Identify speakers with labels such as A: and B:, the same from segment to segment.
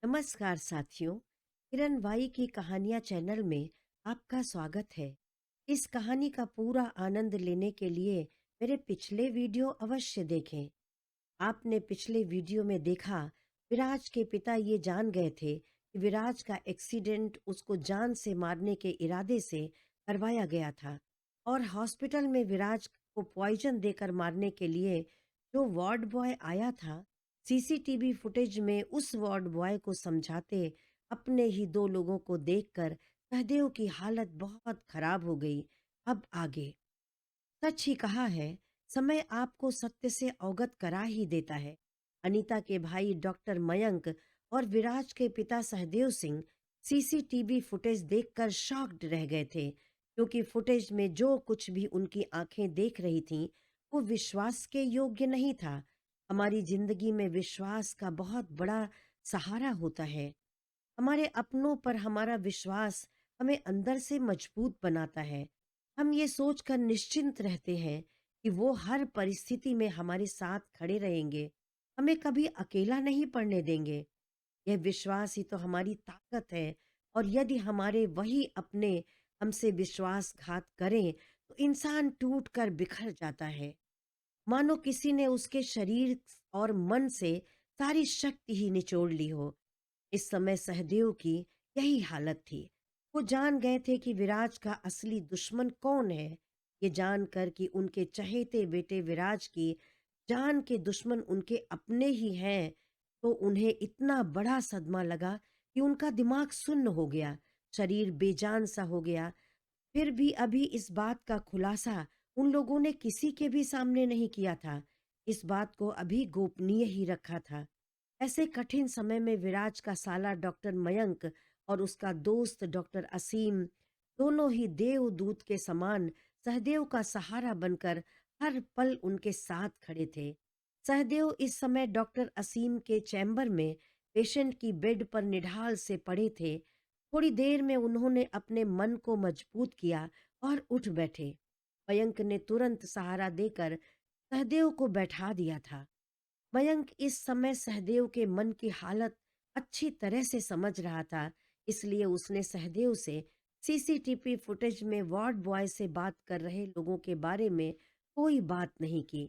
A: नमस्कार साथियों। किरण वाई की कहानियाँ चैनल में आपका स्वागत है। इस कहानी का पूरा आनंद लेने के लिए मेरे पिछले वीडियो अवश्य देखें। आपने पिछले वीडियो में देखा, विराज के पिता ये जान गए थे कि विराज का एक्सीडेंट उसको जान से मारने के इरादे से करवाया गया था और हॉस्पिटल में विराज को पॉइजन देकर मारने के लिए जो वार्ड बॉय आया था, सीसीटीवी फुटेज में उस वार्ड बॉय को समझाते अपने ही दो लोगों को देखकर सहदेव की हालत बहुत खराब हो गई। अब आगे सच ही कहा है, समय आपको सत्य से अवगत करा ही देता है। अनीता के भाई डॉक्टर मयंक और विराज के पिता सहदेव सिंह सीसीटीवी फुटेज देखकर शॉक्ड रह गए थे, क्योंकि फुटेज में जो कुछ भी उनकी आंखें देख रही थीं वो विश्वास के योग्य नहीं था। हमारी जिंदगी में विश्वास का बहुत बड़ा सहारा होता है। हमारे अपनों पर हमारा विश्वास हमें अंदर से मजबूत बनाता है। हम ये सोचकर निश्चिंत रहते हैं कि वो हर परिस्थिति में हमारे साथ खड़े रहेंगे, हमें कभी अकेला नहीं पड़ने देंगे। यह विश्वास ही तो हमारी ताकत है। और यदि हमारे वही अपने हमसे विश्वासघात करें तो इंसान टूट कर बिखर जाता है, मानो किसी ने उसके शरीर और मन से सारी शक्ति ही निचोड़ ली हो। इस समय सहदेव की यही हालत थी। वो जान गए थे कि विराज का असली दुश्मन कौन है। ये जानकर कि उनके चहेते बेटे विराज की जान के दुश्मन उनके अपने ही हैं, तो उन्हें इतना बड़ा सदमा लगा कि उनका दिमाग सुन्न हो गया, शरीर बेजान सा हो गया। फिर भी अभी इस बात का खुलासा उन लोगों ने किसी के भी सामने नहीं किया था। इस बात को अभी गोपनीय ही रखा था। ऐसे कठिन समय में विराज का साला डॉक्टर मयंक और उसका दोस्त डॉक्टर असीम दोनों ही देवदूत के समान सहदेव का सहारा बनकर हर पल उनके साथ खड़े थे। सहदेव इस समय डॉक्टर असीम के चैम्बर में पेशेंट की बेड पर निढाल से पड़े थे। थोड़ी देर में उन्होंने अपने मन को मजबूत किया और उठ बैठे। मयंक ने तुरंत सहारा देकर सहदेव को बैठा दिया था। मयंक इस समय सहदेव के मन की हालत अच्छी तरह से समझ रहा था, इसलिए उसने सहदेव से सीसीटीवी फुटेज में वार्ड बॉय से बात कर रहे लोगों के बारे में कोई बात नहीं की,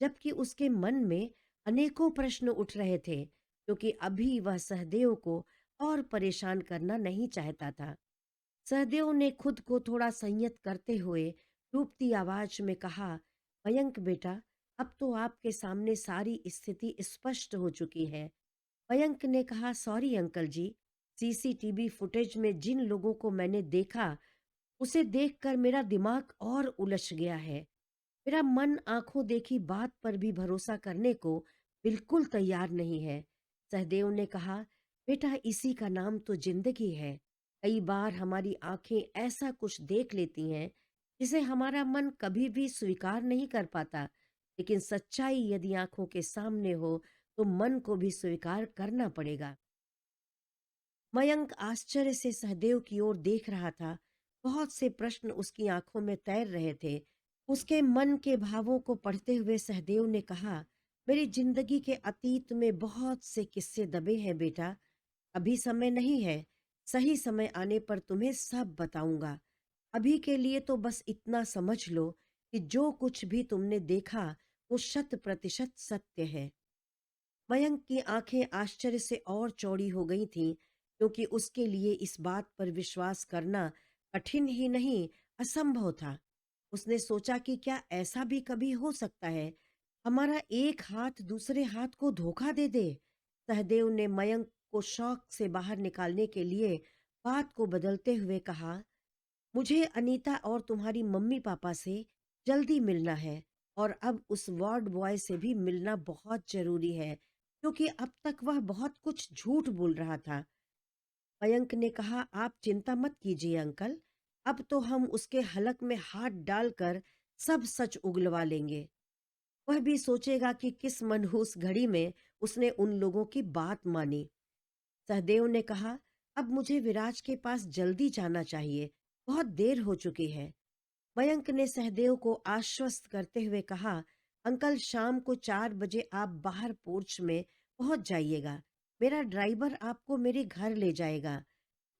A: जबकि उसके मन में अनेकों प्रश्न उठ रहे थे, क्योंकि अभी वह सहदेव को और परेशान करना नहीं चाहता था। सहदेव ने खुद को थोड़ा संयत करते हुए डूबती आवाज में कहा, मयंक बेटा, अब तो आपके सामने सारी स्थिति स्पष्ट हो चुकी है। मयंक ने कहा, सॉरी अंकल जी, सीसीटीवी फुटेज में जिन लोगों को मैंने देखा उसे देखकर मेरा दिमाग और उलझ गया है। मेरा मन आंखों देखी बात पर भी भरोसा करने को बिल्कुल तैयार नहीं है। सहदेव ने कहा, बेटा, इसी का नाम तो जिंदगी है। कई बार हमारी आंखें ऐसा कुछ देख लेती हैं जिसे हमारा मन कभी भी स्वीकार नहीं कर पाता, लेकिन सच्चाई यदि आंखों के सामने हो तो मन को भी स्वीकार करना पड़ेगा। मयंक आश्चर्य से सहदेव की ओर देख रहा था। बहुत से प्रश्न उसकी आंखों में तैर रहे थे। उसके मन के भावों को पढ़ते हुए सहदेव ने कहा, मेरी जिंदगी के अतीत में बहुत से किस्से दबे हैं बेटा। अभी समय नहीं है, सही समय आने पर तुम्हें सब बताऊंगा। अभी के लिए तो बस इतना समझ लो कि जो कुछ भी तुमने देखा वो 100% सत्य है। मयंक की आंखें आश्चर्य से और चौड़ी हो गई थीं, क्योंकि उसके लिए इस बात पर विश्वास करना कठिन ही नहीं, असंभव था। उसने सोचा कि क्या ऐसा भी कभी हो सकता है, हमारा एक हाथ दूसरे हाथ को धोखा दे दे। सहदेव ने मयंक को शौक से बाहर निकालने के लिए बात को बदलते हुए कहा, मुझे अनीता और तुम्हारी मम्मी पापा से जल्दी मिलना है, और अब उस वार्ड बॉय से भी मिलना बहुत जरूरी है, क्योंकि अब तक वह बहुत कुछ झूठ बोल रहा था। मयंक ने कहा, आप चिंता मत कीजिए अंकल, अब तो हम उसके हलक में हाथ डालकर सब सच उगलवा लेंगे। वह भी सोचेगा कि किस मनहूस घड़ी में उसने उन लोगों की बात मानी। सहदेव ने कहा, अब मुझे विराज के पास जल्दी जाना चाहिए, बहुत देर हो चुकी है। मयंक ने सहदेव को आश्वस्त करते हुए कहा, अंकल, शाम को 4 बजे आप बाहर पोर्च में पहुंच जाइएगा। मेरा ड्राइवर आपको मेरे घर ले जाएगा,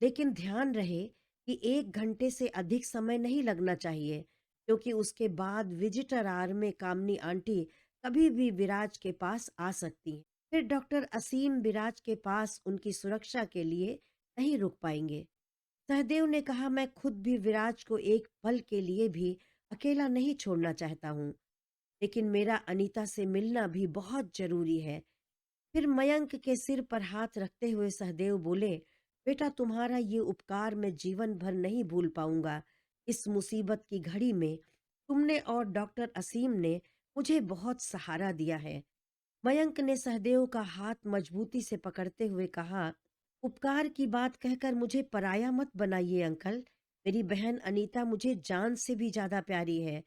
A: लेकिन ध्यान रहे कि 1 घंटे से अधिक समय नहीं लगना चाहिए, क्योंकि उसके बाद विजिटर आवर में कामनी आंटी कभी भी विराज के पास आ सकती हैं। फिर डॉक्टर असीम विराज के पास उनकी सुरक्षा के लिए नहीं रुक पाएंगे। सहदेव ने कहा, मैं खुद भी विराज को एक पल के लिए भी अकेला नहीं छोड़ना चाहता हूँ, लेकिन मेरा अनीता से मिलना भी बहुत जरूरी है। फिर मयंक के सिर पर हाथ रखते हुए सहदेव बोले, बेटा तुम्हारा ये उपकार मैं जीवन भर नहीं भूल पाऊंगा। इस मुसीबत की घड़ी में तुमने और डॉक्टर असीम ने मुझे बहुत सहारा दिया है। मयंक ने सहदेव का हाथ मजबूती से पकड़ते हुए कहा, उपकार की बात कहकर मुझे पराया मत बनाइए अंकल। मेरी बहन अनीता मुझे जान से भी ज्यादा प्यारी है।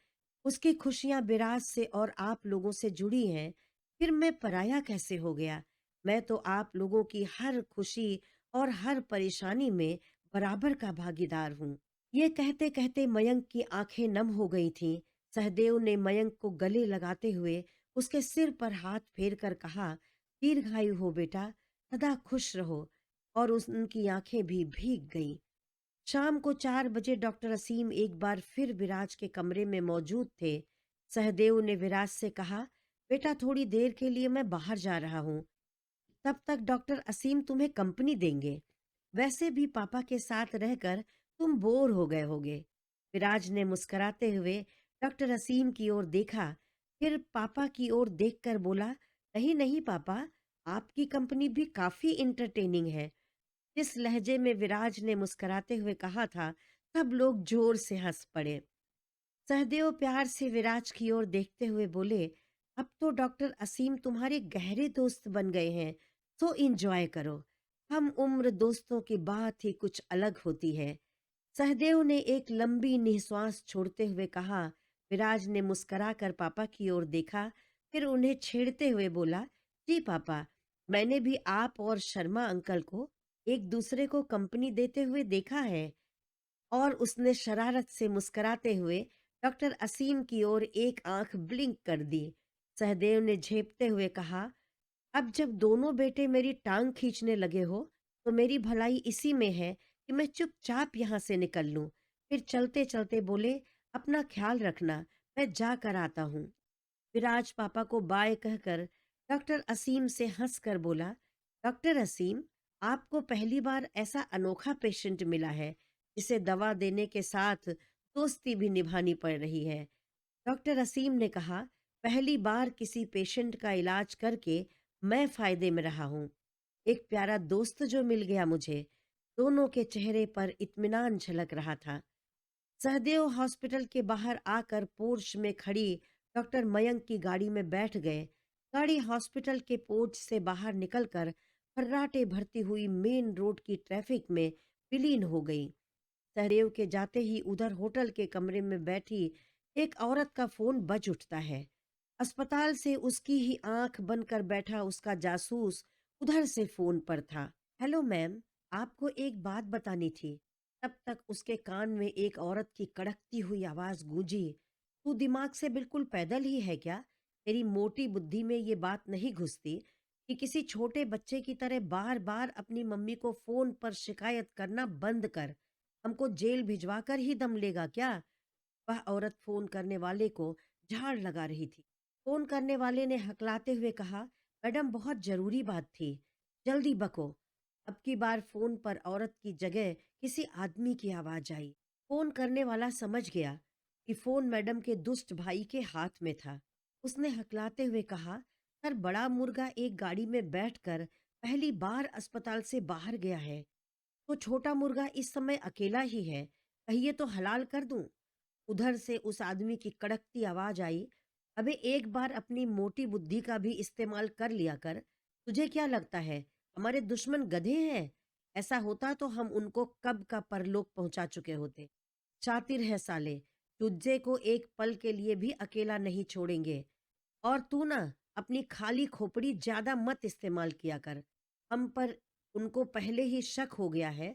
A: उसकी खुशियां विराज से और आप लोगों से जुड़ी हैं। फिर मैं पराया कैसे हो गया? मैं तो आप लोगों की हर खुशी और हर परेशानी में बराबर का भागीदार हूँ। ये कहते कहते मयंक की आंखें नम हो गई थीं। सहदेव ने मयंक को गले लगाते हुए उसके सिर पर हाथ फेर कर कहा, दीर्घायु हो बेटा, सदा खुश रहो। और उनकी आंखें भी भीग गईं। शाम को 4 बजे डॉक्टर असीम एक बार फिर विराज के कमरे में मौजूद थे। सहदेव ने विराज से कहा, बेटा थोड़ी देर के लिए मैं बाहर जा रहा हूँ, तब तक डॉक्टर असीम तुम्हें कंपनी देंगे। वैसे भी पापा के साथ रहकर तुम बोर हो गए होगे। विराज ने मुस्कुराते हुए डॉक्टर असीम की ओर देखा, फिर पापा की ओर देखकर बोला, नहीं नहीं पापा, आपकी कंपनी भी काफी इंटरटेनिंग है। जिस लहजे में विराज ने मुस्कुराते हुए कहा था, सब लोग जोर से हंस पड़े। सहदेव प्यार से विराज की ओर देखते हुए बोले, अब तो डॉक्टर असीम तुम्हारे गहरे दोस्त बन गए हैं, तो इंजॉय करो। हम उम्र दोस्तों की बात ही कुछ अलग होती है। सहदेव ने एक लंबी निश्वास छोड़ते हुए कहा। विराज ने मुस्कुराकर पापा की ओर देखा, फिर उन्हें छेड़ते हुए बोला, जी पापा, मैंने भी आप और शर्मा अंकल को एक दूसरे को कंपनी देते हुए देखा है। और उसने शरारत से मुस्कुराते हुए डॉक्टर असीम की ओर एक आंख ब्लिंक कर दी। सहदेव ने झेपते हुए कहा, अब जब दोनों बेटे मेरी टांग खींचने लगे हो, तो मेरी भलाई इसी में है कि मैं चुपचाप यहाँ से निकल लूं। फिर चलते चलते बोले, अपना ख्याल रखना, मैं जा कर आता हूँ। विराज पापा को बाय कहकर डॉक्टर असीम से हंसकर बोला, डॉक्टर असीम, आपको पहली बार ऐसा अनोखा पेशेंट मिला है जिसे दवा देने के साथ दोस्ती भी निभानी पड़ रही है। डॉक्टर असीम ने कहा, पहली बार किसी पेशेंट का इलाज करके मैं फायदे में रहा हूँ। एक प्यारा दोस्त जो मिल गया मुझे। दोनों के चेहरे पर इत्मीनान झलक रहा था। सहदेव हॉस्पिटल के बाहर आकर पोर्च में खड़ी डॉक्टर मयंक की गाड़ी में बैठ गए। गाड़ी हॉस्पिटल के पोर्च से बाहर निकलकर फर्राटे भरती हुई मेन रोड की ट्रैफिक में विलीन हो गई। सहदेव के जाते ही उधर होटल के कमरे में बैठी एक औरत का फोन बज उठता है। अस्पताल से उसकी ही आंख बनकर बैठा उसका जासूस उधर से फोन पर था। हेलो मैम, आपको एक बात बतानी थी। तब तक उसके कान में एक औरत की कड़कती हुई आवाज गूंजी, तू दिमाग से बिल्कुल पैदल ही है क्या? तेरी मोटी बुद्धि में ये बात नहीं घुसती कि किसी छोटे बच्चे की तरह बार बार अपनी मम्मी को फोन पर शिकायत करना बंद कर। हमको जेल भिजवा कर ही दम लेगा क्या? वह औरत फोन करने वाले को झाड़ लगा रही थी। फोन करने वाले ने हकलाते हुए कहा, मैडम बहुत जरूरी बात थी, जल्दी बको। अब की बार फोन पर औरत की जगह किसी आदमी की आवाज आई। फोन करने वाला समझ गया कि फोन मैडम के दुष्ट भाई के हाथ में था। उसने हकलाते हुए कहा, सर, बड़ा मुर्गा एक गाड़ी में बैठकर पहली बार अस्पताल से बाहर गया है, तो छोटा मुर्गा इस समय अकेला ही है, कहिए तो हलाल कर दूं। उधर से उस आदमी की कड़कती आवाज आई, अबे एक बार अपनी मोटी बुद्धि का भी इस्तेमाल कर लिया कर। तुझे क्या लगता है हमारे दुश्मन गधे हैं? ऐसा होता तो हम उनको कब का परलोक पहुंचा चुके होते। शातिर है साले, तुझे को एक पल के लिए भी अकेला नहीं छोड़ेंगे। और तू ना अपनी खाली खोपड़ी ज्यादा मत इस्तेमाल किया कर। हम पर उनको पहले ही शक हो गया है।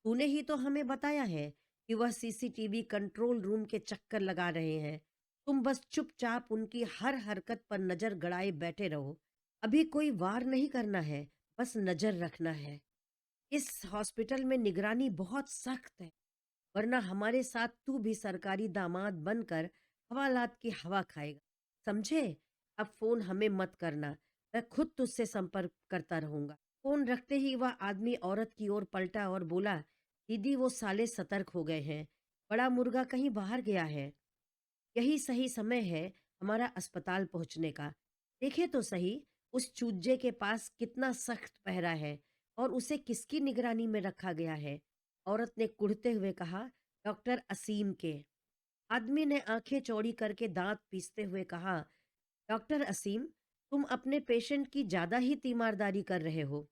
A: तूने ही तो हमें बताया है कि वह सीसीटीवी कंट्रोल रूम के चक्कर लगा रहे हैं। तुम बस चुपचाप उनकी हर हरकत पर नजर गड़ाए बैठे रहो। अभी कोई वार नहीं करना है, बस नज़र रखना है। इस हॉस्पिटल में निगरानी बहुत सख्त है, वरना हमारे साथ तू भी सरकारी दामाद बनकर हवालात की हवा खाएगा। समझे? अब फ़ोन हमें मत करना, मैं खुद तुझसे संपर्क करता रहूँगा। फ़ोन रखते ही वह आदमी औरत की ओर पलटा और बोला, दीदी वो साले सतर्क हो गए हैं, बड़ा मुर्गा कहीं बाहर गया है। यही सही समय है हमारा अस्पताल पहुंचने का। देखे तो सही उस चूजे के पास कितना सख्त पहरा है और उसे किसकी निगरानी में रखा गया है। औरत ने कुढ़ते हुए कहा, डॉक्टर असीम के। आदमी ने आंखें चौड़ी करके दांत पीसते हुए कहा, डॉक्टर असीम, तुम अपने पेशेंट की ज्यादा ही तीमारदारी कर रहे हो।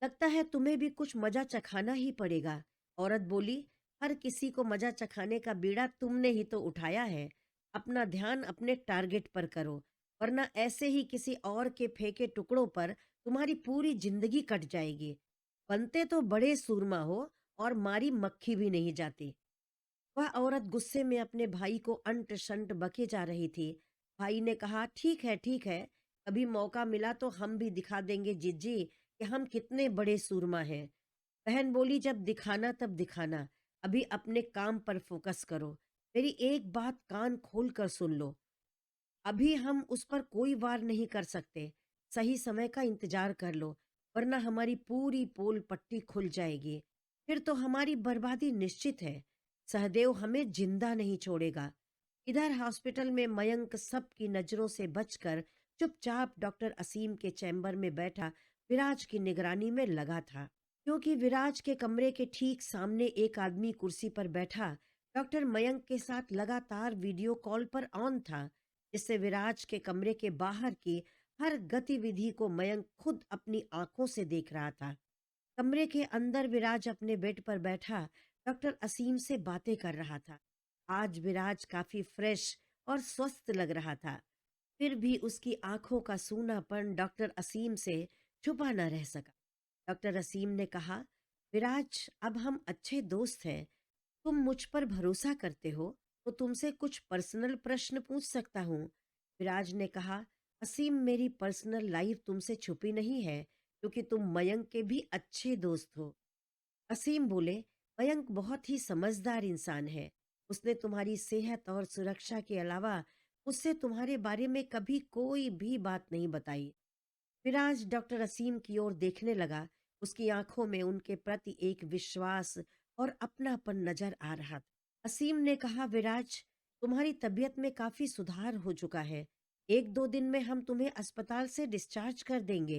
A: लगता है तुम्हें भी कुछ मजा चखाना ही पड़ेगा। औरत बोली, हर किसी को मजा चखाने का बीड़ा तुमने ही तो उठाया है। अपना ध्यान अपने टारगेट पर करो, वरना ऐसे ही किसी और के फेंके टुकड़ों पर तुम्हारी पूरी जिंदगी कट जाएगी। बनते तो बड़े सूरमा हो और मारी मक्खी भी नहीं जाती। वह औरत गुस्से में अपने भाई को अंट शंट बके जा रही थी। भाई ने कहा, ठीक है, कभी मौका मिला तो हम भी दिखा देंगे जिज्जी कि हम कितने बड़े सूरमा हैं। बहन बोली, जब दिखाना तब दिखाना, अभी अपने काम पर फोकस करो। मेरी एक बात कान खोल कर सुन लो, अभी हम उस पर कोई वार नहीं कर सकते। सही समय का इंतजार कर लो, वरना हमारी पूरी पोल पट्टी खुल जाएगी। फिर तो हमारी बर्बादी निश्चित है। सहदेव हमें जिंदा नहीं छोड़ेगा। इधर हॉस्पिटल में मयंक सबकी नजरों से बचकर चुपचाप डॉक्टर असीम के चैम्बर में बैठा विराज की निगरानी में लगा था। क्योंकि विराज के कमरे के ठीक सामने एक आदमी कुर्सी पर बैठा डॉक्टर मयंक के साथ लगातार वीडियो कॉल पर ऑन था, जिससे विराज के कमरे के बाहर की हर गतिविधि को मयंक खुद अपनी आंखों से देख रहा था। कमरे के अंदर विराज अपने बेड पर बैठा डॉक्टर असीम से बातें कर रहा था। आज विराज काफी फ्रेश और स्वस्थ लग रहा था, फिर भी उसकी आंखों का सूनापन डॉक्टर असीम से छुपा न रह सका। डॉक्टर असीम ने कहा, विराज, अब हम अच्छे दोस्त हैं। तुम मुझ पर भरोसा करते हो तो तुमसे कुछ पर्सनल प्रश्न पूछ सकता हूँ। विराज ने कहा, असीम, मेरी पर्सनल लाइफ तुमसे छुपी नहीं है, क्योंकि तुम मयंक के भी अच्छे दोस्त हो। असीम बोले, मयंक बहुत ही समझदार इंसान है। उसने तुम्हारी सेहत और सुरक्षा के अलावा मुझसे तुम्हारे बारे में कभी कोई भी बात नहीं बताई। विराज डॉक्टर असीम की ओर देखने लगा। उसकी आंखों में उनके प्रति एक विश्वास और अपनापन नजर आ रहा था। असीम ने कहा, विराज, तुम्हारी तबीयत में काफी सुधार हो चुका है। एक दो दिन में हम तुम्हें अस्पताल से डिस्चार्ज कर देंगे।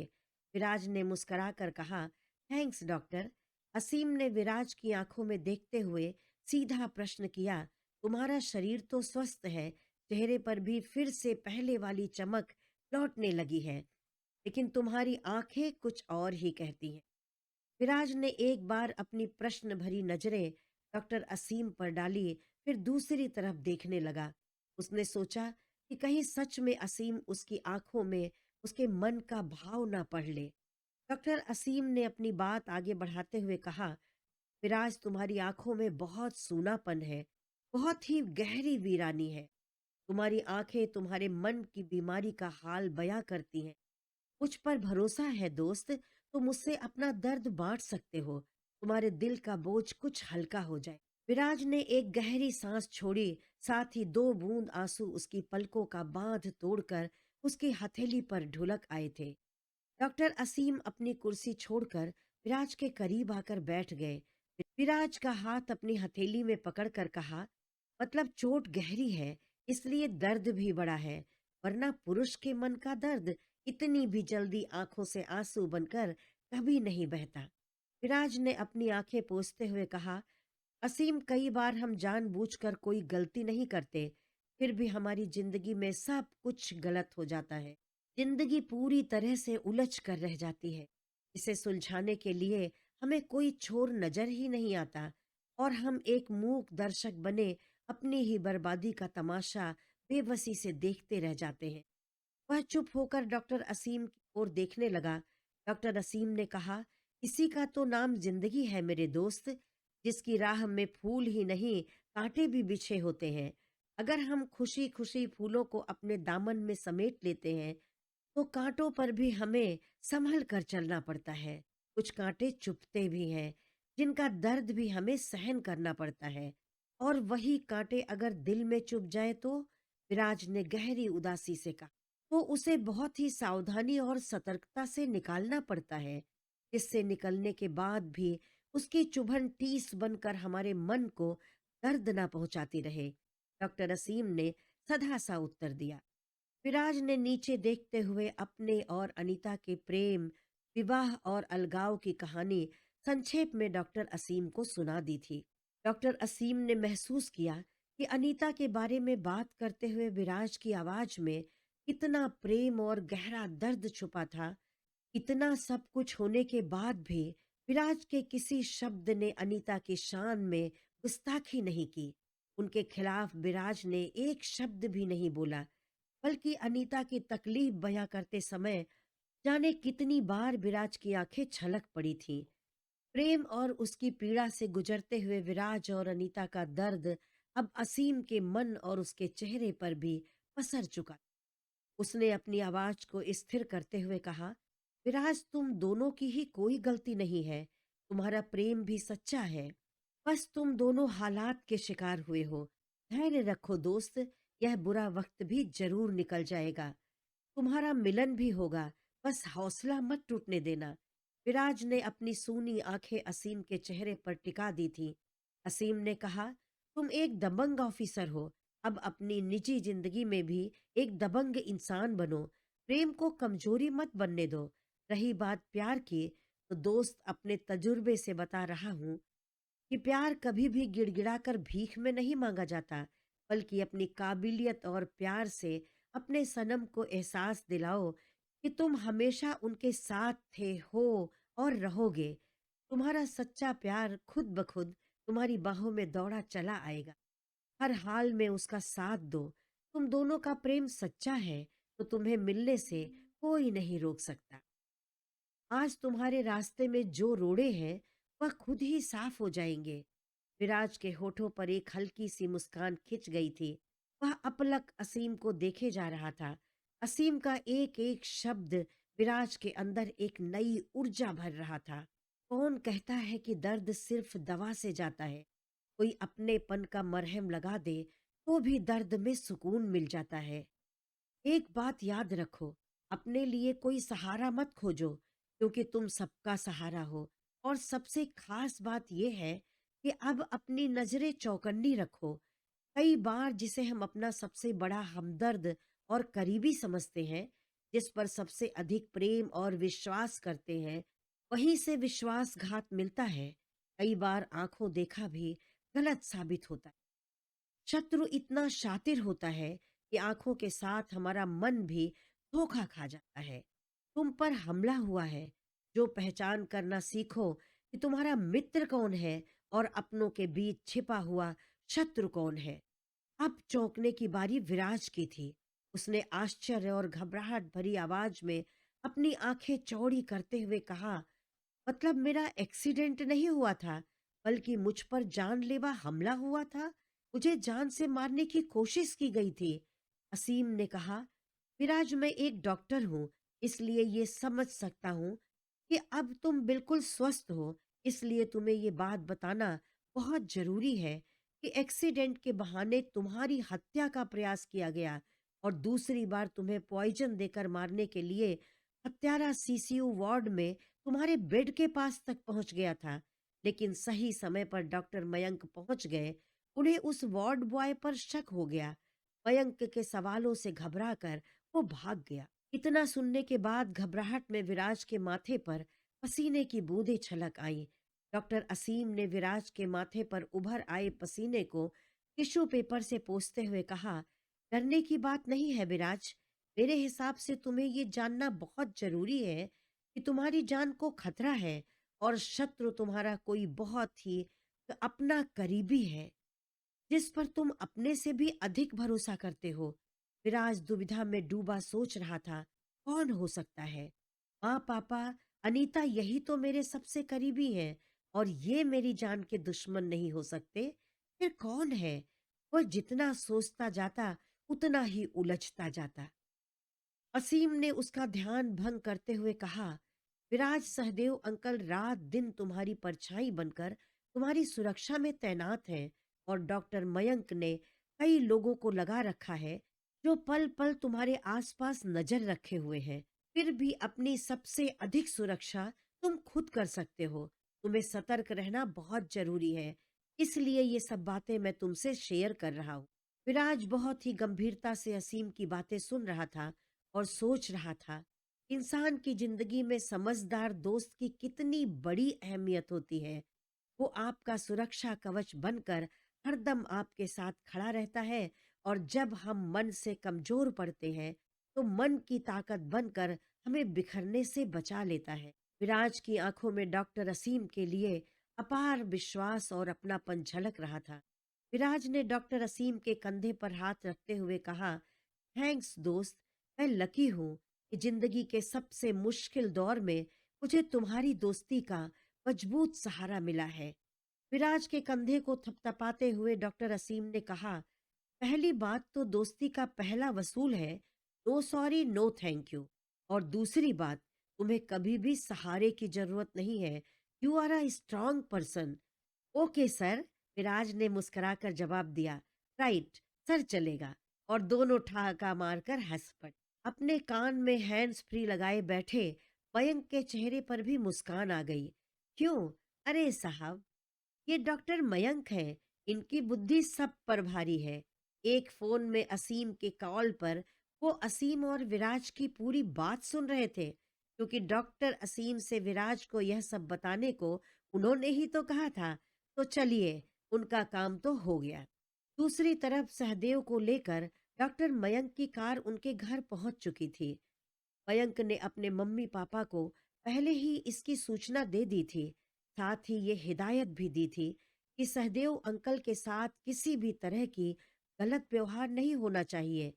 A: विराज ने मुस्कुराकर कहा, थैंक्स डॉक्टर। असीम ने विराज की आंखों में देखते हुए सीधा प्रश्न किया, तुम्हारा शरीर तो स्वस्थ है, चेहरे पर भी फिर से पहले वाली चमक लौटने लगी है, लेकिन तुम्हारी आंखें कुछ और ही कहती हैं। विराज ने एक बार अपनी प्रश्न भरी नजरें डॉक्टर असीम पर डाली, फिर दूसरी तरफ देखने लगा। उसने सोचा कि कहीं सच में असीम उसकी आंखों में उसके मन का भाव ना पढ़ ले। डॉक्टर असीम ने अपनी बात आगे बढ़ाते हुए कहा, विराज, तुम्हारी आंखों में बहुत सूनापन है, बहुत ही गहरी वीरानी है। तुम्हारी आंखें तुम्हारे मन की बीमारी का हाल बयां करती हैं। मुझ पर भरोसा है दोस्त, तुम मुझसे अपना दर्द बांट सकते हो, तुम्हारे दिल का बोझ कुछ हल्का हो जाए। विराज ने एक गहरी सांस छोड़ी, साथ ही दो बूंद आंसू उसकी पलकों का बांध तोड़कर उसकी हथेली पर ढुलक आए थे। डॉक्टर असीम अपनी कुर्सी छोड़कर विराज के करीब आकर बैठ गए। विराज का हाथ अपनी हथेली में पकड़कर कहा, मतलब चोट गहरी है, इसलिए दर्द भी बड़ा है, वरना पुरुष के मन का दर्द इतनी भी जल्दी आंखों से आंसू बनकर कभी नहीं बहता। विराज ने अपनी आंखें पोंछते हुए कहा, असीम, कई बार हम जानबूझकर कोई गलती नहीं करते, फिर भी हमारी जिंदगी में सब कुछ गलत हो जाता है। जिंदगी पूरी तरह से उलझ कर रह जाती है। इसे सुलझाने के लिए हमें कोई छोर नजर ही नहीं आता और हम एक मूक दर्शक बने अपनी ही बर्बादी का तमाशा बेबसी से देखते रह जाते हैं। वह चुप होकर डॉक्टर असीम की ओर देखने लगा। डॉक्टर असीम ने कहा, इसी का तो नाम जिंदगी है मेरे दोस्त, जिसकी राह में फूल ही नहीं कांटे भी बिछे होते हैं। अगर हम खुशी खुशी फूलों को अपने दामन में समेट लेते हैं, तो कांटों पर भी हमें संभल कर चलना पड़ता है। कुछ कांटे चुभते भी हैं, जिनका दर्द भी हमें सहन करना पड़ता है। और वही कांटे अगर दिल में चुभ जाए तो? विराज ने गहरी उदासी से कहा। तो उसे बहुत ही सावधानी और सतर्कता से निकालना पड़ता है। इससे निकलने के बाद भी उसकी चुभन टीस बनकर हमारे मन को दर्द ना पहुंचाती रहे। डॉक्टर असीम ने सधा सा उत्तर दिया। विराज ने नीचे देखते हुए अपने और अनीता के प्रेम, विवाह और अलगाव की कहानी संक्षेप में डॉक्टर असीम को सुना दी थी। डॉक्टर असीम ने महसूस किया कि अनीता के बारे में बात करते हुए विराज की आवाज में कितना प्रेम और गहरा दर्द छुपा था। इतना सब कुछ होने के बाद भी विराज के किसी शब्द ने अनीता की शान में गुस्ताखी नहीं की। उनके खिलाफ विराज ने एक शब्द भी नहीं बोला, बल्कि अनीता की तकलीफ बयां करते समय जाने कितनी बार विराज की आंखें छलक पड़ी थीं। प्रेम और उसकी पीड़ा से गुजरते हुए विराज और अनीता का दर्द अब असीम के मन और उसके चेहरे पर भी पसर चुका। उसने अपनी आवाज को स्थिर करते हुए कहा, विराज, तुम दोनों की ही कोई गलती नहीं है। तुम्हारा प्रेम भी सच्चा है। बस तुम दोनों हालात के शिकार हुए हो। धैर्य रखो दोस्त, यह बुरा वक्त भी जरूर निकल जाएगा। तुम्हारा मिलन भी होगा। बस हौसला मत टूटने देना। विराज ने अपनी सूनी आंखें असीम के चेहरे पर टिका दी थी। असीम ने कहा, तुम एक दबंग ऑफिसर हो। अब अपनी निजी जिंदगी में भी एक दबंग इंसान बनो। प्रेम को कमजोरी मत बनने दो। रही बात प्यार की, तो दोस्त, अपने तजुर्बे से बता रहा हूं कि प्यार कभी भी गिड़गिड़ाकर भीख में नहीं मांगा जाता, बल्कि अपनी काबिलियत और प्यार से अपने सनम को एहसास दिलाओ कि तुम हमेशा उनके साथ थे, हो और रहोगे। तुम्हारा सच्चा प्यार खुद ब खुद तुम्हारी बाहों में दौड़ा चला आएगा। हर हाल में उसका साथ दो। तुम दोनों का प्रेम सच्चा है, तो तुम्हें मिलने से कोई नहीं रोक सकता। आज तुम्हारे रास्ते में जो रोड़े हैं, वह खुद ही साफ हो जाएंगे। विराज के होठों पर एक हल्की सी मुस्कान खिंच गई थी। वह अपलक असीम को देखे जा रहा था। असीम का एक एक शब्द विराज के अंदर एक नई ऊर्जा भर रहा था। कौन कहता है कि दर्द सिर्फ दवा से जाता है? कोई अपनेपन का मरहम लगा दे तो भी दर्द में सुकून मिल जाता है। एक बात याद रखो, अपने लिए कोई सहारा मत खोजो, क्योंकि तुम सबका सहारा हो। और सबसे खास बात यह है कि अब अपनी नजरें चौकन्नी रखो। कई बार जिसे हम अपना सबसे बड़ा हमदर्द और करीबी समझते हैं, जिस पर सबसे अधिक प्रेम और विश्वास करते हैं, वहीं से विश्वासघात मिलता है। कई बार आंखों देखा भी गलत साबित होता है। शत्रु इतना शातिर होता है कि आंखों के साथ हमारा मन भी धोखा खा जाता है। तुम पर हमला हुआ है, जो पहचान करना सीखो कि तुम्हारा मित्र कौन है और अपनों के बीच छिपा हुआ शत्रु कौन है। अब चौंकने की बारी विराज की थी। उसने आश्चर्य और घबराहट भरी आवाज में अपनी आंखें चौड़ी करते हुए कहा, मतलब मेरा एक्सीडेंट नहीं हुआ था, बल्कि मुझ पर जानलेवा हमला हुआ था। मुझे जान से मारने की कोशिश की गई थी। असीम ने कहा, विराज, मैं एक डॉक्टर हूँ, इसलिए ये समझ सकता हूँ कि अब तुम बिल्कुल स्वस्थ हो। इसलिए तुम्हें ये बात बताना बहुत जरूरी है कि एक्सीडेंट के बहाने तुम्हारी हत्या का प्रयास किया गया और दूसरी बार तुम्हें पॉइजन देकर मारने के लिए हत्यारा सीसीयू वार्ड में तुम्हारे बेड के पास तक पहुंच गया था। लेकिन सही समय पर डॉक्टर मयंक पहुंच गए। उन्हें उस वार्ड बॉय पर शक हो गया। मयंक के सवालों से घबराकर वो भाग गया। इतना सुनने के बाद घबराहट में विराज के माथे पर पसीने की बूंदें छलक आईं। डॉक्टर असीम ने विराज के माथे पर उभर आए पसीने को टिश्यू पेपर से पोंछते हुए कहा, डरने की बात नहीं है विराज। मेरे हिसाब से तुम्हें ये जानना बहुत जरूरी है कि तुम्हारी जान को खतरा है और शत्रु तुम्हारा कोई बहुत ही अपना करीबी है, जिस पर तुम अपने से भी अधिक भरोसा करते हो। विराज दुविधा में डूबा सोच रहा था, कौन हो सकता है? माँ, पापा, अनीता, यही तो मेरे सबसे करीबी हैं और ये मेरी जान के दुश्मन नहीं हो सकते। फिर कौन है? वह जितना सोचता जाता उतना ही उलझता जाता। असीम ने उसका ध्यान भंग करते हुए कहा, विराज, सहदेव अंकल रात दिन तुम्हारी परछाई बनकर तुम्हारी सुरक्षा में तैनात हैं और डॉक्टर मयंक ने कई लोगों को लगा रखा है जो पल पल तुम्हारे आसपास नजर रखे हुए हैं। फिर भी अपनी सबसे अधिक सुरक्षा तुम खुद कर सकते हो। तुम्हें सतर्क रहना बहुत जरूरी है, इसलिए ये सब बातें मैं तुमसे शेयर कर रहा हूँ। विराज बहुत ही गंभीरता से असीम की बातें सुन रहा था और सोच रहा था, इंसान की जिंदगी में समझदार दोस्त की कितनी बड़ी अहमियत होती है। वो आपका सुरक्षा कवच बनकर हरदम आपके साथ खड़ा रहता है और जब हम मन से कमजोर पड़ते हैं तो मन की ताकत बनकर हमें बिखरने से बचा लेता है। विराज की आंखों में डॉक्टर असीम के लिए अपार विश्वास और अपनापन झलक रहा था। विराज ने डॉक्टर असीम के कंधे पर हाथ रखते हुए कहा, थैंक्स दोस्त, मैं लकी हूँ कि जिंदगी के सबसे मुश्किल दौर में मुझे तुम्हारी दोस्ती का मजबूत सहारा मिला है। विराज के कंधे को थपथपाते हुए डॉक्टर असीम ने कहा, पहली बात तो दोस्ती का पहला वसूल है, no sorry no thank you. और दूसरी बात, तुम्हें कभी भी सहारे की जरूरत नहीं है। You are a strong person. Okay sir, Viraj ने मुस्कुराकर जवाब दिया। राइट, सर चलेगा। और दोनों ठहाका मारकर हंस पड़े। अपने कान में हैंड्स फ्री लगाए बैठे मयंक के चेहरे पर भी मुस्कान आ गई। क्यों? अरे साहब, ये डॉक्टर मयंक हैं। इनकी बुद्धि सब पर भारी है। एक फोन में असीम के कॉल पर वो असीम और विराज की पूरी बात सुन रहे थे, क्योंकि डॉक्टर असीम से विराज को यह सब बताने को उन्होंने ही तो कहा था। तो चलिए, उनका काम तो हो गया। दूसरी तरफ सहदेव को लेकर डॉक्टर मयंक की कार उनके घर पहुंच चुकी थी। मयंक ने अपने मम्मी पापा को पहले ही इसकी सूचना दे दी थी। साथ ही ये हिदायत भी दी थी कि सहदेव अंकल के साथ किसी भी तरह की गलत व्यवहार नहीं होना चाहिए।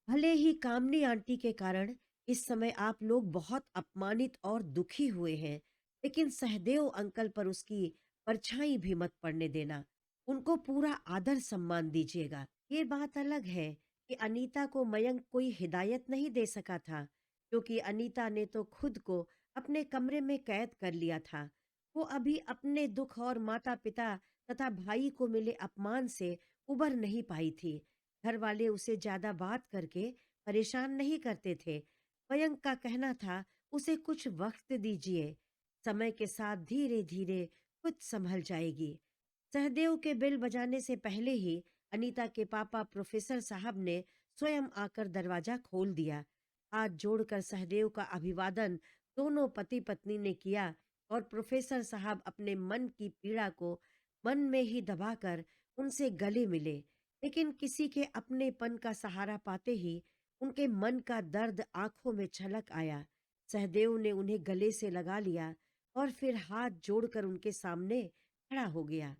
A: भले ही कामनी आंटी के कारण इस समय आप लोग बहुत अपमानित और दुखी हुए हैं, लेकिन सहदेव अंकल पर उसकी परछाई भी मत पड़ने देना। उनको पूरा आदर सम्मान दीजिएगा। ये बात अलग है कि अनीता को मयंक कोई हिदायत नहीं दे सका था, क्योंकि अनीता ने तो खुद को अपने कमरे में कैद कर लिया था। वो अभी अपने दुख और माता पिता तथा भाई को मिले अपमान से उबर नहीं पाई थी। घर वाले उसे ज्यादा बात करके परेशान नहीं करते थे। मयंक का कहना था, उसे कुछ वक्त दीजिए, समय के साथ धीरे धीरे खुद संभल जाएगी। सहदेव के बेल बजाने से पहले ही अनीता के पापा प्रोफेसर साहब ने स्वयं आकर दरवाजा खोल दिया। हाथ जोड़कर सहदेव का अभिवादन दोनों पति पत्नी ने किया और प्रोफेसर साहब अपने मन की पीड़ा को मन में ही दबाकर उनसे गले मिले। लेकिन किसी के अपनेपन का सहारा पाते ही उनके मन का दर्द आंखों में छलक आया। सहदेव ने उन्हें गले से लगा लिया और फिर हाथ जोड़कर उनके सामने खड़ा हो गया।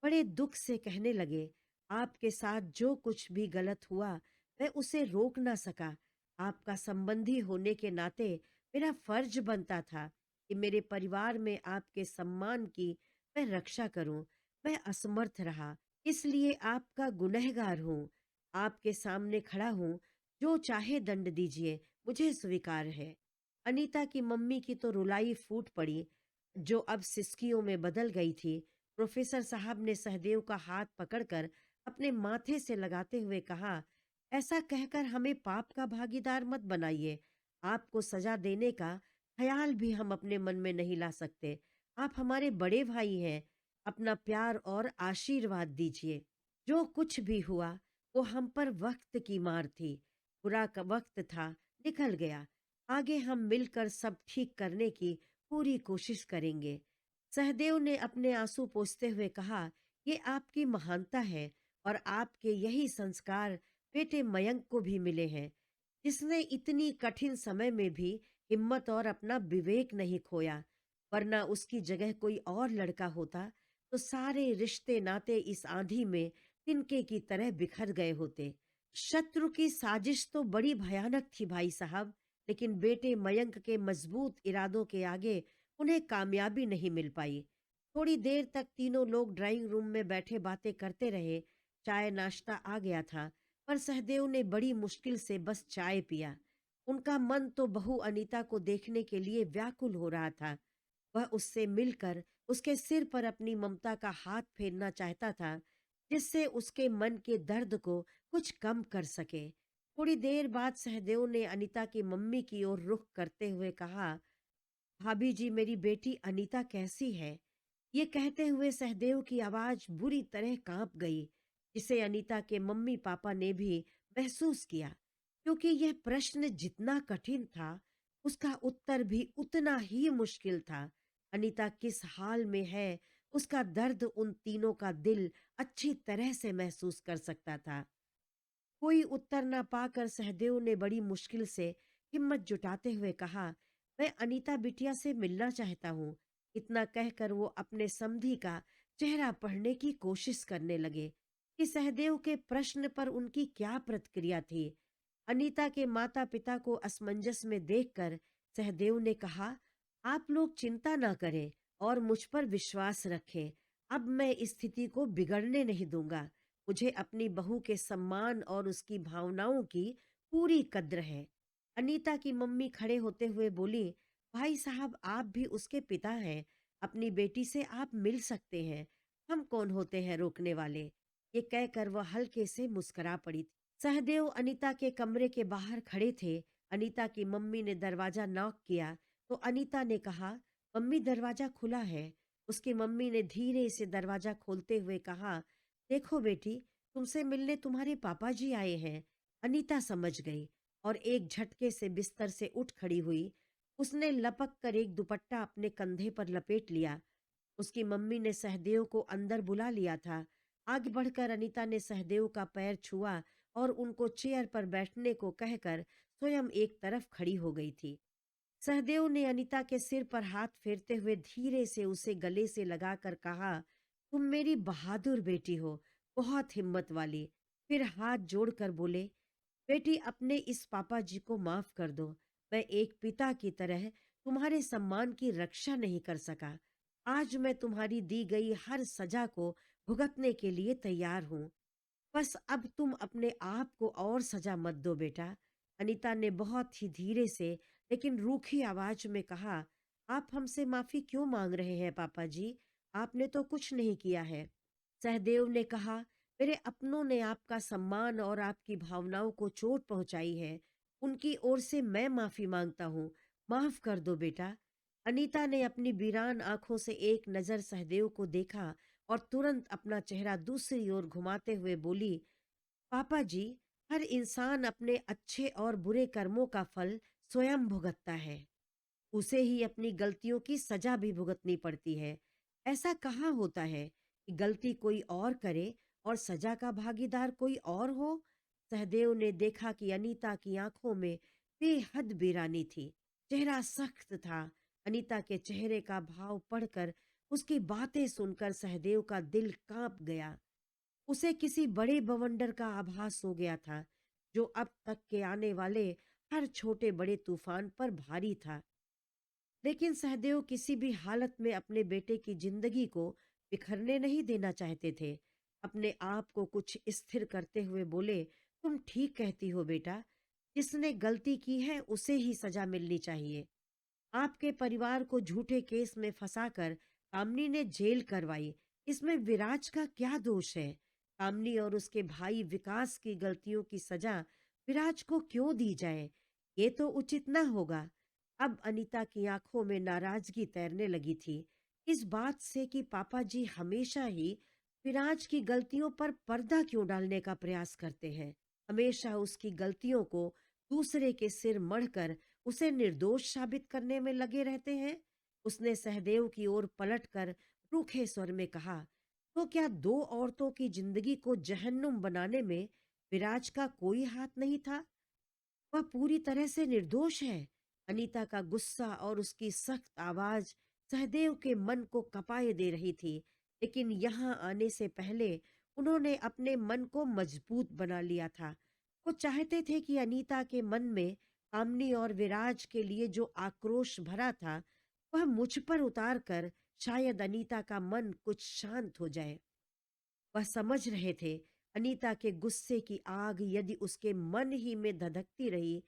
A: बड़े दुख से कहने लगे, आपके साथ जो कुछ भी गलत हुआ मैं उसे रोक ना सका। आपका संबंधी होने के नाते मेरा फर्ज बनता था कि मेरे परिवार में आपके सम्मान की मैं रक्षा करूं। मैं असमर्थ रहा, इसलिए आपका गुनहगार हूँ। आपके सामने खड़ा हूँ, जो चाहे दंड दीजिए, मुझे स्वीकार है। अनीता की मम्मी की तो रुलाई फूट पड़ी, जो अब सिसकियों में बदल गई थी। प्रोफेसर साहब ने सहदेव का हाथ पकड़कर अपने माथे से लगाते हुए कहा, ऐसा कहकर हमें पाप का भागीदार मत बनाइए। आपको सजा देने का ख्याल भी हम अपने मन में नहीं ला सकते। आप हमारे बड़े भाई हैं। अपना प्यार और आशीर्वाद दीजिए। जो कुछ भी हुआ वो हम पर वक्त की मार थी। बुरा का वक्त था, निकल गया। आगे हम मिलकर सब ठीक करने की पूरी कोशिश करेंगे। सहदेव ने अपने आंसू पोंछते हुए कहा, ये आपकी महानता है और आपके यही संस्कार बेटे मयंक को भी मिले हैं, जिसने इतनी कठिन समय में भी हिम्मत और अपना विवेक नहीं खोया। वरना उसकी जगह कोई और लड़का होता तो सारे रिश्ते नाते इस आंधी में तिनके की तरह बिखर गए होते। शत्रु की साजिश तो बड़ी भयानक थी भाई साहब, लेकिन बेटे मयंक के मजबूत इरादों के आगे उन्हें कामयाबी नहीं मिल पाई। थोड़ी देर तक तीनों लोग ड्राइंग रूम में बैठे बातें करते रहे। चाय नाश्ता आ गया था, पर सहदेव ने बड़ी मुश्किल से बस चाय पिया। उनका मन तो बहू अनीता को देखने के लिए व्याकुल हो रहा था। वह उससे मिलकर उसके सिर पर अपनी ममता का हाथ फेरना चाहता था, जिससे उसके मन के दर्द को कुछ कम कर सके। थोड़ी देर बाद सहदेव ने अनीता की मम्मी की ओर रुख करते हुए कहा, भाभी जी, मेरी बेटी अनीता कैसी है? ये कहते हुए सहदेव की आवाज बुरी तरह कांप गई, जिसे अनीता के मम्मी पापा ने भी महसूस किया। क्योंकि यह प्रश्न जितना कठिन था, उसका उत्तर भी उतना ही मुश्किल था। अनीता किस हाल में है, उसका दर्द उन तीनों का दिल अच्छी तरह से महसूस कर सकता था। कोई उत्तर न पाकर सहदेव ने बड़ी मुश्किल से हिम्मत जुटाते हुए कहा, मैं अनीता बिटिया से मिलना चाहता हूँ। इतना कहकर वो अपने समधी का चेहरा पढ़ने की कोशिश करने लगे कि सहदेव के प्रश्न पर उनकी क्या प्रतिक्रिया थी। अनीता के माता पिता को असमंजस में देखकर सहदेव ने कहा, आप लोग चिंता ना करें और मुझ पर विश्वास रखें। अब मैं इस स्थिति को बिगड़ने नहीं दूंगा। मुझे अपनी बहू के सम्मान और उसकी भावनाओं की पूरी कद्र है। अनीता की मम्मी खड़े होते हुए बोली, भाई साहब, आप भी उसके पिता हैं। अपनी बेटी से आप मिल सकते हैं। हम कौन होते हैं रोकने वाले? ये कहकर वह हल्के से मुस्कुरा पड़ी थी। सहदेव अनीता के कमरे के बाहर खड़े थे। अनीता की मम्मी ने दरवाजा नॉक किया तो अनीता ने कहा, मम्मी, दरवाजा खुला है। उसकी मम्मी ने धीरे से दरवाजा खोलते हुए कहा, देखो बेटी, तुमसे मिलने तुम्हारे पापा जी आए हैं। अनीता समझ गई और एक झटके से बिस्तर से उठ खड़ी हुई। उसने लपक कर एक दुपट्टा अपने कंधे पर लपेट लिया। उसकी मम्मी ने सहदेव को अंदर बुला लिया था। आगे बढ़कर अनीता ने सहदेव का पैर छुआ और उनको चेयर पर बैठने को कहकर स्वयं एक तरफ खड़ी हो गई थी। सहदेव ने अनीता के सिर पर हाथ फेरते हुए धीरे से उसे गले से लगाकर कहा, तुम मेरी बहादुर बेटी हो, बहुत हिम्मत वाली। फिर हाथ जोड़कर बोले, बेटी, अपने इस पापा जी को माफ कर दो। मैं एक पिता की तरह तुम्हारे सम्मान की रक्षा नहीं कर सका। आज मैं तुम्हारी दी गई हर सजा को भुगतने के लिए तैयार हूँ। बस अब तुम अपने आप को और सजा मत दो बेटा। अनीता ने बहुत ही धीरे से लेकिन रूखी आवाज में कहा, आप हमसे माफी क्यों मांग रहे हैं पापा जी? आपने तो कुछ नहीं किया है। सहदेव ने कहा, मेरे अपनों ने आपका सम्मान और आपकी भावनाओं को चोट पहुंचाई है। उनकी ओर से मैं माफी मांगता हूँ। माफ कर दो बेटा। अनीता ने अपनी वीरान आंखों से एक नजर सहदेव को देखा और तुरंत अपना चेहरा दूसरी ओर घुमाते हुए बोली, पापा जी, हर इंसान अपने अच्छे और बुरे कर्मों का फल स्वयं भुगतता है। उसे ही अपनी गलतियों की सजा भी भुगतनी पड़ती है। ऐसा कहाँ होता है कि गलती कोई और करे और सजा का भागीदार कोई और हो? सहदेव ने देखा कि अनीता की आंखों में बेहद वीरानी थी। चेहरा सख्त था। अनीता के चेहरे का भाव पढ़कर, उसकी बातें सुनकर सहदेव का दिल कांप गया। उसे किसी बड़े बवंडर का आभास हो गया था, जो अब तक के आने वाले हर छोटे बड़े तूफान पर भारी था। लेकिन सहदेव किसी भी हालत में अपने बेटे की जिंदगी को बिखरने नहीं देना चाहते थे। अपने आप को कुछ स्थिर करते हुए बोले, तुम ठीक कहती हो बेटा। जिसने गलती की है उसे ही सजा मिलनी चाहिए। आपके परिवार को झूठे केस में फंसाकर कामनी ने जेल करवाई। इसमें विराज का क्या दोष है? कामनी और उसके भाई विकास की गलतियों की सजा विराज को क्यों दी जाए? ये तो उचित न होगा। अब अनीता की आंखों में नाराजगी तैरने लगी थी, इस बात से कि पापा जी हमेशा ही विराज की गलतियों पर पर्दा क्यों डालने का प्रयास करते हैं। हमेशा उसकी गलतियों को दूसरे के सिर मढ़कर उसे निर्दोष साबित करने में लगे रहते हैं। उसने सहदेव की ओर पलटकर रूखे स्वर में कहा, तो क्या दो औरतों की जिंदगी को जहन्नुम बनाने में विराज का कोई हाथ नहीं था? वह पूरी तरह से निर्दोष है। अनीता का गुस्सा और उसकी सख्त आवाज सहदेव के मन को कपाए दे रही थी। लेकिन यहाँ आने से पहले उन्होंने अपने मन को मजबूत बना लिया था। वो चाहते थे कि अनीता के मन में कामनी और विराज के लिए जो आक्रोश भरा था, वह मुझ पर उतार कर शायद अनीता का मन कुछ शांत हो जाए। वह समझ रहे थे, अनीता के गुस्से की आग यदि उसके मन ही में धधकती रही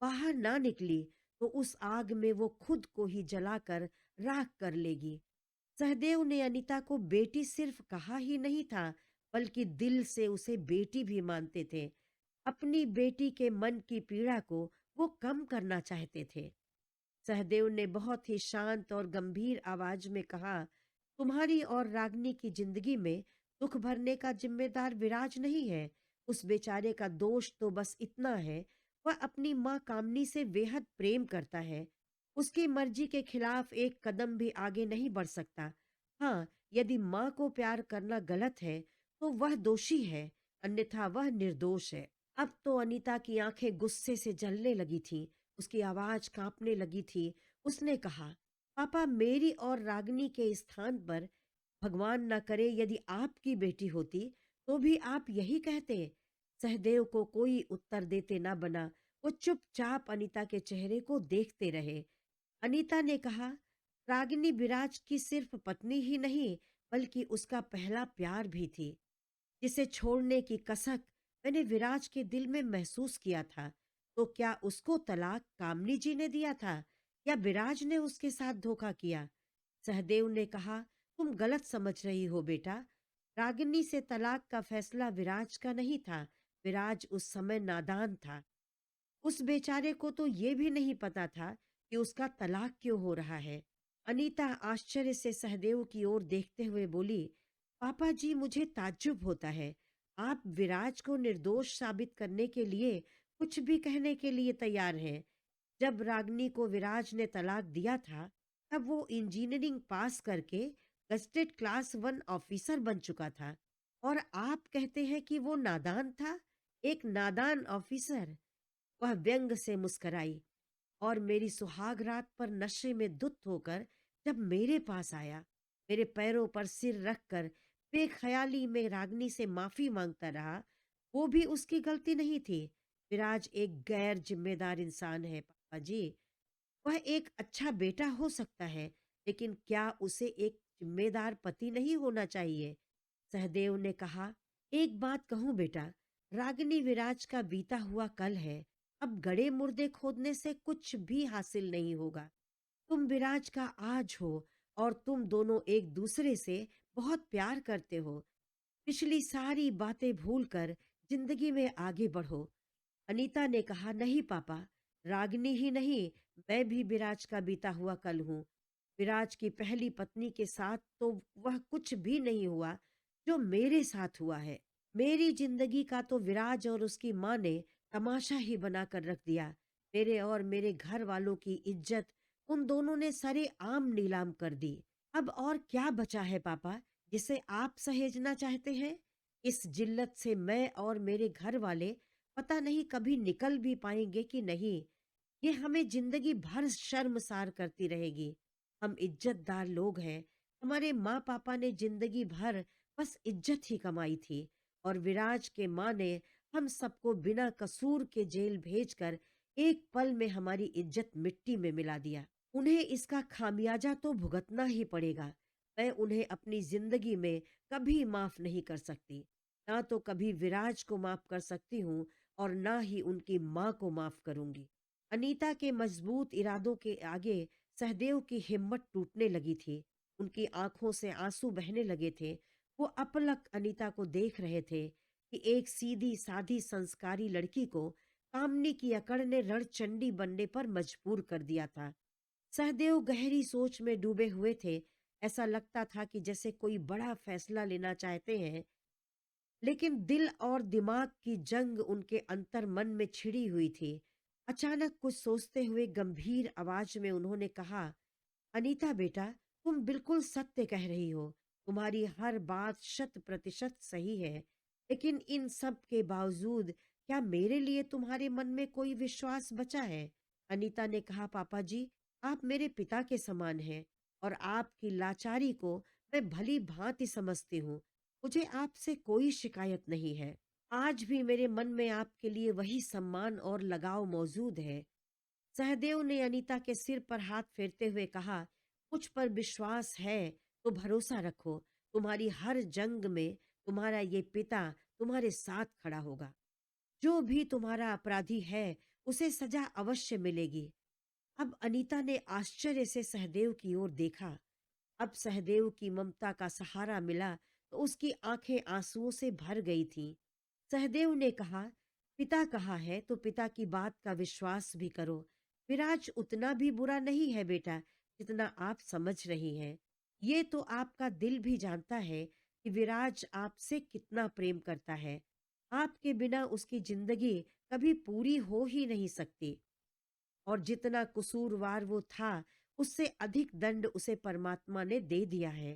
A: बाहर ना निकली तो उस आग में वो खुद को ही जलाकर राख कर लेगी। सहदेव ने अनीता को बेटी सिर्फ कहा ही नहीं था, बल्कि दिल से उसे बेटी भी मानते थे। अपनी बेटी के मन की पीड़ा को वो कम करना चाहते थे। सहदेव ने बहुत ही शांत और गंभीर आवाज में कहा, तुम्हारी और रागनी की जिंदगी में दुख भरने का जिम्मेदार विराज नहीं है। उस बेचारे का दोष तो बस इतना है, वह अपनी माँ कामनी से बेहद प्रेम करता है। उसकी मर्जी के खिलाफ एक कदम भी आगे नहीं बढ़ सकता। हाँ, यदि माँ को प्यार करना गलत है तो वह दोषी है, अन्यथा वह निर्दोष है। अब तो अनीता की आंखें गुस्से से जलने लगी थीं, उसकी आवाज कांपने लगी थी। उसने कहा, पापा, मेरी और रागनी के स्थान पर भगवान न करे यदि आपकी बेटी होती तो भी आप यही कहते। सहदेव को कोई उत्तर देते ना बना। वो चुपचाप अनीता के चेहरे को देखते रहे। अनीता ने कहा, रागिनी विराज की सिर्फ पत्नी ही नहीं, बल्कि उसका पहला प्यार भी थी, जिसे छोड़ने की कसक मैंने विराज के दिल में महसूस किया था। तो क्या उसको तलाक कामनी जी ने दिया था, या विराज ने उसके साथ धोखा किया? सहदेव ने कहा, तुम गलत समझ रही हो बेटा। रागिनी से तलाक का फैसला विराज का नहीं था। विराज उस समय नादान था। उस बेचारे को तो ये भी नहीं पता था कि उसका तलाक क्यों हो रहा है। अनीता आश्चर्य से सहदेव की ओर देखते हुए बोली, पापा जी, मुझे ताज्जुब होता है। आप विराज को निर्दोष साबित करने के लिए कुछ भी कहने के लिए तैयार हैं। जब रागनी को विराज ने तलाक दिया था, तब वो इंजीनियरिंग पास करके गजेटेड क्लास 1 ऑफिसर बन चुका था, और आप कहते हैं कि वो नादान था। एक नादान ऑफिसर? वह व्यंग से मुस्कराई और मेरी सुहाग रात पर नशे में धुत होकर जब मेरे पास आया, मेरे पैरों पर सिर रखकर बेख्याली में रागनी से माफी मांगता रहा, वो भी उसकी गलती नहीं थी। विराज एक गैर जिम्मेदार इंसान है पापा जी। वह एक अच्छा बेटा हो सकता है, लेकिन क्या उसे एक जिम्मेदार पति नहीं होना चाहिए? सहदेव ने कहा, एक बात कहूं बेटा, रागिनी विराज का बीता हुआ कल है। अब गड़े मुर्दे खोदने से कुछ भी हासिल नहीं होगा। तुम विराज का आज हो, और तुम दोनों एक दूसरे से बहुत प्यार करते हो। पिछली सारी बातें भूलकर जिंदगी में आगे बढ़ो। अनीता ने कहा, नहीं पापा, रागिनी ही नहीं, मैं भी विराज का बीता हुआ कल हूँ। विराज की पहली पत्नी के साथ तो वह कुछ भी नहीं हुआ जो मेरे साथ हुआ है। मेरी जिंदगी का तो विराज और उसकी माँ ने तमाशा ही बनाकर रख दिया। मेरे और मेरे घर वालों की इज्जत उन दोनों ने सरे आम नीलाम कर दी। अब और क्या बचा है पापा, जिसे आप सहेजना चाहते हैं? इस जिल्लत से मैं और मेरे घर वाले पता नहीं कभी निकल भी पाएंगे कि नहीं। ये हमें जिंदगी भर शर्मसार करती रहेगी। हम इज्जतदार लोग हैं। हमारे माँ पापा ने जिंदगी भर बस इज्जत ही कमाई थी, और विराज के माँ ने हम सबको बिना कसूर के जेल भेजकर एक पल में हमारी इज्जत मिट्टी में मिला दिया। उन्हें इसका खामियाजा तो भुगतना ही पड़ेगा। मैं उन्हें अपनी जिंदगी में कभी माफ नहीं कर सकती। ना तो कभी विराज को माफ कर सकती हूँ, और ना ही उनकी माँ को माफ करूंगी। अनीता के मजबूत इरादों के आगे सहदेव की हिम्मत टूटने लगी थी। उनकी आंखों से आंसू बहने लगे थे। वो अपलक अनीता को देख रहे थे कि एक सीधी साधी संस्कारी लड़की को कामनी की अकड़ ने रणचंडी बनने पर मजबूर कर दिया था। सहदेव गहरी सोच में डूबे हुए थे। ऐसा लगता था कि जैसे कोई बड़ा फैसला लेना चाहते हैं, लेकिन दिल और दिमाग की जंग उनके अंतर मन में छिड़ी हुई थी। अचानक कुछ सोचते हुए गंभीर आवाज में उन्होंने कहा, अनीता बेटा, तुम बिल्कुल सत्य कह रही हो। तुम्हारी हर बात 100% सही है। लेकिन इन सब के बावजूद क्या मेरे लिए तुम्हारे मन में कोई विश्वास बचा है? अनीता ने कहा, पापा जी, आप मेरे पिता के समान हैं, और आपकी लाचारी को मैं भली भांति समझती हूँ। मुझे आपसे कोई शिकायत नहीं है। आज भी मेरे मन में आपके लिए वही सम्मान और लगाव मौजूद है। सहदेव ने अनीता के सिर पर हाथ फेरते हुए कहा, मुझ पर विश्वास है तो भरोसा रखो। तुम्हारी हर जंग में तुम्हारा ये पिता तुम्हारे साथ खड़ा होगा। जो भी तुम्हारा अपराधी है, उसे सजा अवश्य मिलेगी। अब अनीता ने आश्चर्य से सहदेव की ओर देखा। अब सहदेव की ममता का सहारा मिला तो उसकी आंखें आंसुओं से भर गई थीं। सहदेव ने कहा, पिता कहा है तो पिता की बात का विश्वास भी करो। विराज उतना भी बुरा नहीं है बेटा, जितना आप समझ रही हैं। ये तो आपका दिल भी जानता है कि विराज आपसे कितना प्रेम करता है। आपके बिना उसकी जिंदगी कभी पूरी हो ही नहीं सकती। और जितना कसूरवार वो था, उससे अधिक दंड उसे परमात्मा ने दे दिया है।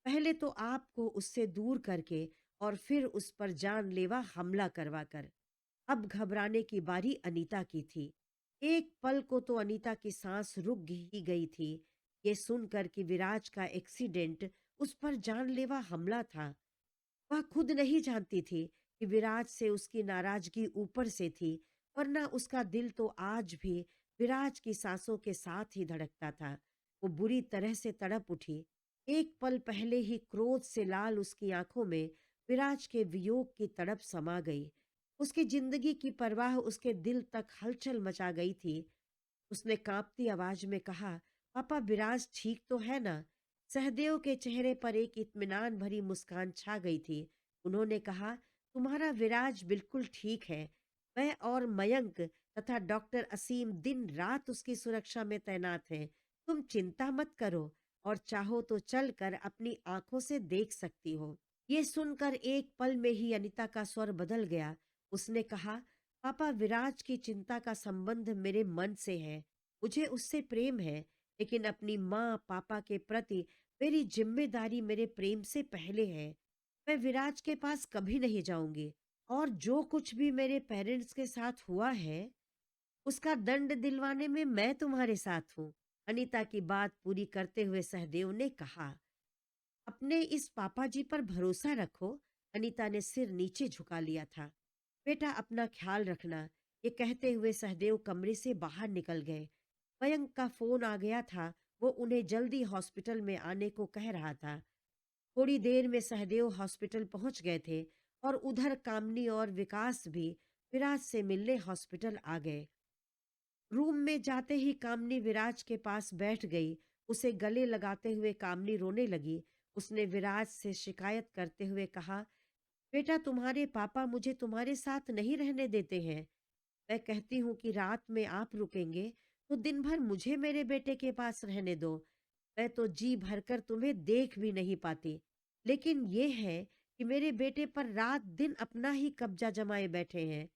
A: पहले तो आपको उससे दूर करके और फिर उस पर जानलेवा हमला करवा कर। अब घबराने की बारी अनीता की थी। एक पल को तो अनीता की सांस रुक ही गई थी, ये सुनकर कि विराज का एक्सीडेंट उस पर जानलेवा हमला था। वह खुद नहीं जानती थी कि विराज से उसकी नाराजगी ऊपर से थी, वरना उसका दिल तो आज भी विराज की सांसों के साथ ही धड़कता था। वो बुरी तरह से तड़प उठी। एक पल पहले ही क्रोध से लाल उसकी आंखों में विराज के वियोग की तड़प समा गई। उसकी जिंदगी की परवाह उसके दिल तक हलचल मचा गई थी। उसने कांपती आवाज में कहा, पापा विराज ठीक तो है ना? सहदेव के चेहरे पर एक इत्मीनान भरी मुस्कान छा गई थी। उन्होंने कहा, तुम्हारा विराज बिल्कुल ठीक है। मैं और मयंक तथा डॉक्टर असीम दिन रात उसकी सुरक्षा में तैनात हैं। तुम चिंता मत करो, और चाहो तो चलकर अपनी आंखों से देख सकती हो। ये सुनकर एक पल में ही अनिता का स्वर बदल गया। उसने कहा, पापा विराज की चिंता का संबंध मेरे मन से है। मुझे उससे प्रेम है, लेकिन अपनी माँ पापा के प्रति मेरी जिम्मेदारी मेरे प्रेम से पहले है। मैं विराज के पास कभी नहीं जाऊंगी, और जो कुछ भी मेरे पेरेंट्स के साथ हुआ है उसका दंड दिलवाने में मैं तुम्हारे साथ हूँ। अनीता की बात पूरी करते हुए सहदेव ने कहा, अपने इस पापा जी पर भरोसा रखो। अनीता ने सिर नीचे झुका लिया था। बेटा अपना ख्याल रखना। ये कहते हुए सहदेव कमरे से बाहर निकल गए। मयंक का फोन आ गया था। वो उन्हें जल्दी हॉस्पिटल में आने को कह रहा था। थोड़ी देर में सहदेव हॉस्पिटल पहुंच गए थे, और उधर कामनी और विकास भी विराज से मिलने हॉस्पिटल आ गए। रूम में जाते ही कामनी विराज के पास बैठ गई। उसे गले लगाते हुए कामनी रोने लगी। उसने विराज से शिकायत करते हुए कहा, बेटा तुम्हारे पापा मुझे तुम्हारे साथ नहीं रहने देते हैं। मैं कहती हूँ कि रात में आप रुकेंगे तो दिन भर मुझे मेरे बेटे के पास रहने दो। मैं तो जी भरकर तुम्हें देख भी नहीं पाती, लेकिन ये है कि मेरे बेटे पर रात दिन अपना ही कब्जा जमाए बैठे हैं।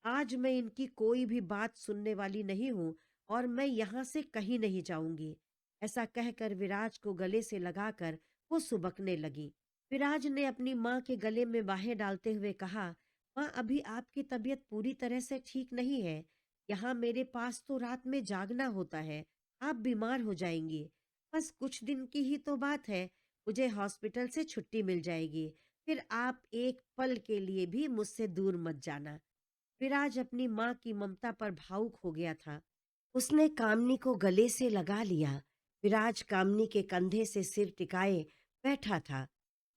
A: आज मैं इनकी कोई भी बात सुनने वाली नहीं हूँ, और मैं यहाँ से कहीं नहीं जाऊंगी। ऐसा कहकर विराज को गले से लगाकर वो सुबकने लगी। विराज ने अपनी माँ के गले में बाहें डालते हुए कहा, माँ अभी आपकी तबीयत पूरी तरह से ठीक नहीं है। यहाँ मेरे पास तो रात में जागना होता है। आप बीमार हो जाएंगी। बस कुछ दिन की ही तो बात है। मुझे हॉस्पिटल से छुट्टी मिल जाएगी। फिर आप एक पल के लिए भी मुझसे दूर मत जाना। विराज अपनी माँ की ममता पर भावुक हो गया था। उसने कामनी को गले से लगा लिया। विराज कामनी के कंधे से सिर टिकाए बैठा था।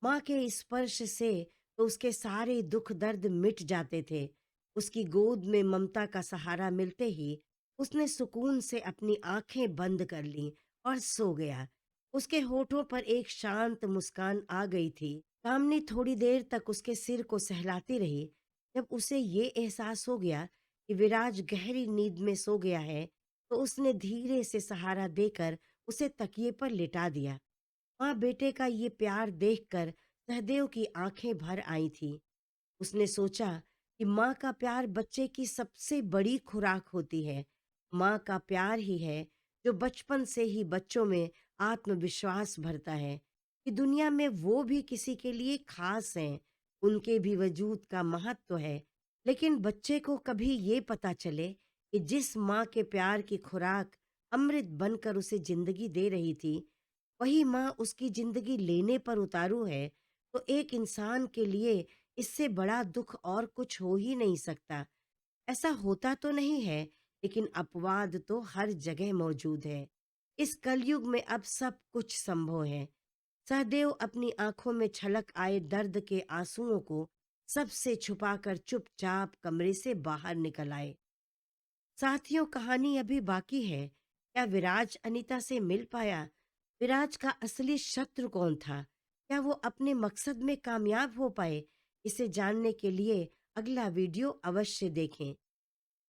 A: माँ के स्पर्श से तो उसके सारे दुख दर्द मिट जाते थे। उसकी गोद में ममता का सहारा मिलते ही उसने सुकून से अपनी आंखें बंद कर लीं और सो गया। उसके होठों पर एक शांत मुस्कान आ गई थी। कामनी थोड़ी देर तक उसके सिर को सहलाती रही। जब उसे ये एहसास हो गया कि विराज गहरी नींद में सो गया है, तो उसने धीरे से सहारा देकर उसे तकिए पर लिटा दिया। माँ बेटे का ये प्यार देखकर सहदेव की आंखें भर आई थीं। उसने सोचा कि माँ का प्यार बच्चे की सबसे बड़ी खुराक होती है। माँ का प्यार ही है जो बचपन से ही बच्चों में आत्मविश्वास भरता है कि दुनिया में वो भी किसी के लिए खास हैं, उनके भी वजूद का महत्व है। लेकिन बच्चे को कभी ये पता चले कि जिस माँ के प्यार की खुराक अमृत बनकर उसे जिंदगी दे रही थी, वही माँ उसकी जिंदगी लेने पर उतारू है, तो एक इंसान के लिए इससे बड़ा दुख और कुछ हो ही नहीं सकता। ऐसा होता तो नहीं है, लेकिन अपवाद तो हर जगह मौजूद है। इस कलयुग में अब सब कुछ संभव है। सहदेव अपनी आंखों में छलक आए दर्द के आंसुओं को सबसे छुपाकर चुपचाप कमरे से बाहर निकल आए। साथियों, कहानी अभी बाकी है। क्या विराज अनीता से मिल पाया? विराज का असली शत्रु कौन था? क्या वो अपने मकसद में कामयाब हो पाए? इसे जानने के लिए अगला वीडियो अवश्य देखें।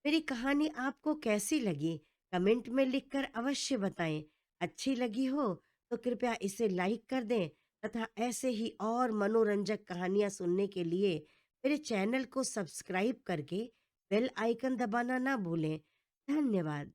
A: मेरी कहानी आपको कैसी लगी? कमेंट में लिखकर अवश्य बताएं। अच्छी लगी हो तो कृपया इसे लाइक कर दें तथा ऐसे ही और मनोरंजक कहानियां सुनने के लिए मेरे चैनल को सब्सक्राइब करके बेल आइकन दबाना ना भूलें। धन्यवाद।